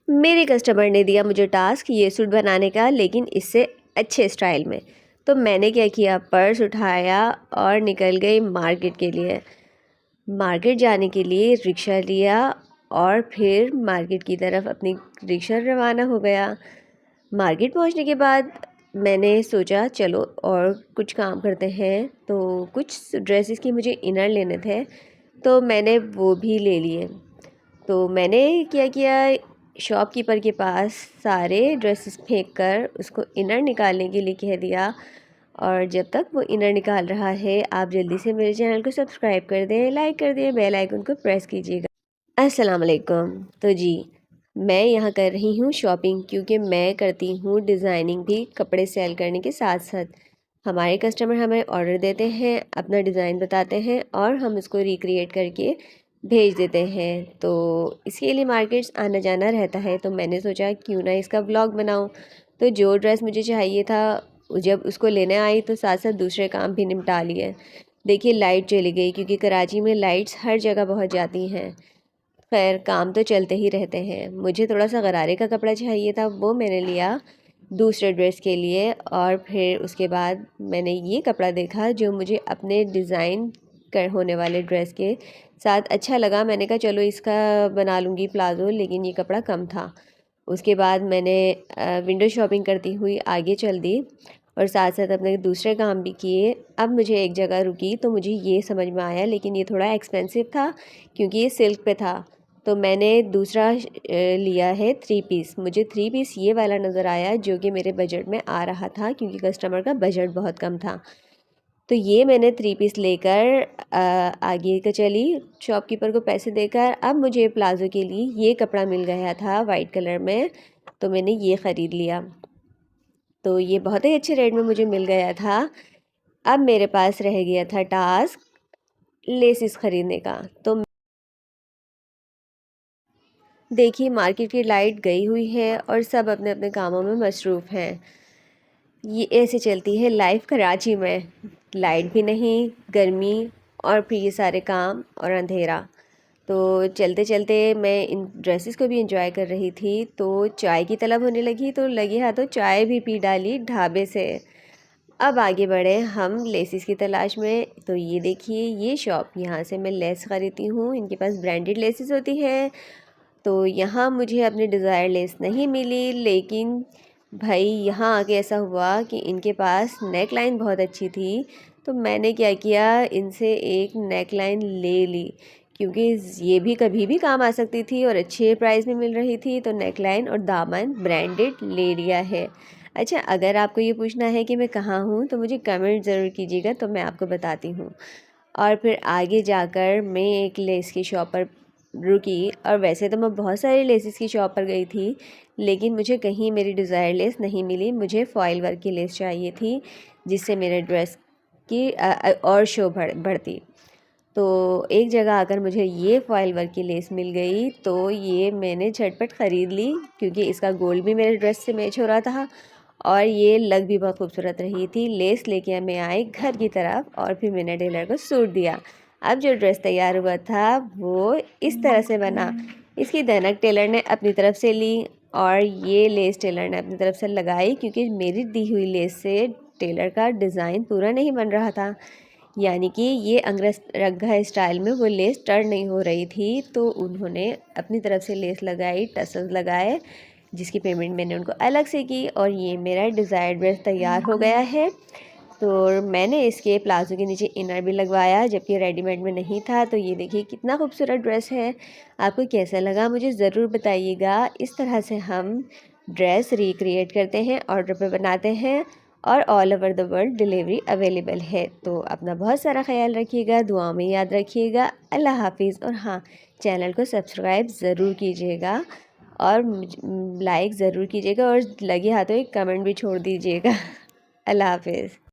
मेरे कस्टमर ने दिया मुझे टास्क ये सूट बनाने का, लेकिन इससे अच्छे स्टाइल में। तो मैंने क्या किया, पर्स उठाया और निकल गई मार्केट के लिए। मार्केट जाने के लिए रिक्शा लिया और फिर मार्केट की तरफ अपनी रिक्शा रवाना हो गया। मार्केट पहुंचने के बाद मैंने सोचा चलो और कुछ काम करते हैं, तो कुछ ड्रेसेस की मुझे इनर लेने थे, तो मैंने वो भी ले लिए। तो मैंने क्या किया, शॉपकीपर के पास सारे ड्रेसेस फेंक कर उसको इनर निकालने के लिए कह दिया। और जब तक वो इनर निकाल रहा है, आप जल्दी से मेरे चैनल को सब्सक्राइब कर दें, लाइक कर दें, बेल आइकन को प्रेस कीजिएगा। अस्सलाम वालेकुम। तो जी, मैं यहाँ कर रही हूँ शॉपिंग, क्योंकि मैं करती हूँ डिज़ाइनिंग भी कपड़े सेल करने के साथ साथ। हमारे कस्टमर हमें ऑर्डर देते हैं, अपना डिज़ाइन बताते हैं और हम उसको रिक्रिएट करके भेज देते हैं। तो इसके लिए मार्केट्स आना जाना रहता है, तो मैंने सोचा क्यों ना इसका व्लॉग बनाऊँ। तो जो ड्रेस मुझे चाहिए था, जब उसको लेने आई तो साथ साथ दूसरे काम भी निपटा लिए। देखिए, लाइट चली गई, क्योंकि कराची में लाइट्स हर जगह पहुँच जाती हैं। खैर, काम तो चलते ही रहते हैं। मुझे थोड़ा सा गरारे का कपड़ा चाहिए था, वो मैंने लिया दूसरे ड्रेस के लिए। और फिर उसके बाद मैंने ये कपड़ा देखा जो मुझे अपने डिज़ाइन कर होने वाले ड्रेस के साथ अच्छा लगा। मैंने कहा चलो इसका बना लूँगी प्लाज़ो, लेकिन ये कपड़ा कम था। उसके बाद मैंने विंडो शॉपिंग करती हुई आगे चल दी और साथ साथ अपने दूसरे काम भी किए। अब मुझे एक जगह रुकी तो मुझे ये समझ में आया, लेकिन ये थोड़ा एक्सपेंसिव था क्योंकि ये सिल्क पे था। तो मैंने दूसरा लिया है 3 पीस। मुझे 3 पीस ये वाला नज़र आया जो कि मेरे बजट में आ रहा था, क्योंकि कस्टमर का बजट बहुत कम था। तो ये मैंने 3 पीस लेकर आगे का चली, शॉपकीपर को पैसे देकर। अब मुझे प्लाज़ो के लिए ये कपड़ा मिल गया था वाइट कलर में, तो मैंने ये ख़रीद लिया। तो ये बहुत ही अच्छे रेट में मुझे मिल गया था। अब मेरे पास रह गया था टास्क लेसिस ख़रीदने का। तो देखिए, मार्केट की लाइट गई हुई है और सब अपने अपने कामों में मसरूफ़ हैं। ये ऐसे चलती है लाइफ कराची में, लाइट भी नहीं, गर्मी, और फिर ये सारे काम और अंधेरा। तो चलते चलते मैं इन ड्रेसेस को भी एंजॉय कर रही थी, तो चाय की तलब होने लगी, तो लगे हाथों चाय भी पी डाली ढाबे से। अब आगे बढ़े हम लेसिस की तलाश में। तो ये देखिए, ये शॉप, यहाँ से मैं लेस ख़रीदती हूँ। इनके पास ब्रांडेड लेसिस होती है। तो यहाँ मुझे अपनी डिज़ायर लेस नहीं मिली, लेकिन भाई यहाँ आके ऐसा हुआ कि इनके पास नेक लाइन बहुत अच्छी थी। तो मैंने क्या किया, इनसे एक नेक लाइन ले ली, क्योंकि ये भी कभी भी काम आ सकती थी और अच्छे प्राइस में मिल रही थी। तो नेक लाइन और दामन ब्रांडेड ले लिया है। अच्छा, अगर आपको ये पूछना है कि मैं कहाँ हूँ, तो मुझे कमेंट ज़रूर कीजिएगा, तो मैं आपको बताती हूँ। और फिर आगे जाकर मैं एक लेस की शॉप पर रुकी। और वैसे तो मैं बहुत सारी लेसेस की शॉप पर गई थी, लेकिन मुझे कहीं मेरी डिज़ायर लेस नहीं मिली। मुझे फॉइल वर्क की लेस चाहिए थी, जिससे मेरे ड्रेस की और शो बढ़ती। तो एक जगह आकर मुझे ये फॉइल वर्क की लेस मिल गई, तो ये मैंने झटपट ख़रीद ली, क्योंकि इसका गोल्ड भी मेरे ड्रेस से मैच हो रहा था और ये लग भी बहुत खूबसूरत रही थी। लेस लेके मैं आई घर की तरफ और फिर मैंने टेलर को सूट दिया। अब जो ड्रेस तैयार हुआ था वो इस तरह से बना। इसकी दनक टेलर ने अपनी तरफ से ली और ये लेस टेलर ने अपनी तरफ से लगाई, क्योंकि मेरी दी हुई लेस से टेलर का डिज़ाइन पूरा नहीं बन रहा था। यानी कि ये अंगरखा स्टाइल में वो लेस टर्न नहीं हो रही थी। तो उन्होंने अपनी तरफ से लेस लगाई, टसल्स लगाए, जिसकी पेमेंट मैंने उनको अलग से की। और ये मेरा डिज़ायर ड्रेस तैयार हो गया है। तो मैंने इसके प्लाजो के नीचे इनर भी लगवाया, जबकि रेडीमेड में नहीं था। तो ये देखिए कितना खूबसूरत ड्रेस है। आपको कैसा लगा मुझे ज़रूर बताइएगा। इस तरह से हम ड्रेस रिक्रिएट करते हैं, ऑर्डर पर बनाते हैं, और all over the world delivery available है। तो अपना बहुत सारा ख्याल रखिएगा, दुआ में याद रखिएगा। अल्लाह हाफिज़। और हाँ, चैनल को सब्सक्राइब ज़रूर कीजिएगा और लाइक ज़रूर कीजिएगा, और लगे हाथों एक कमेंट भी छोड़ दीजिएगा। अल्लाह हाफिज़।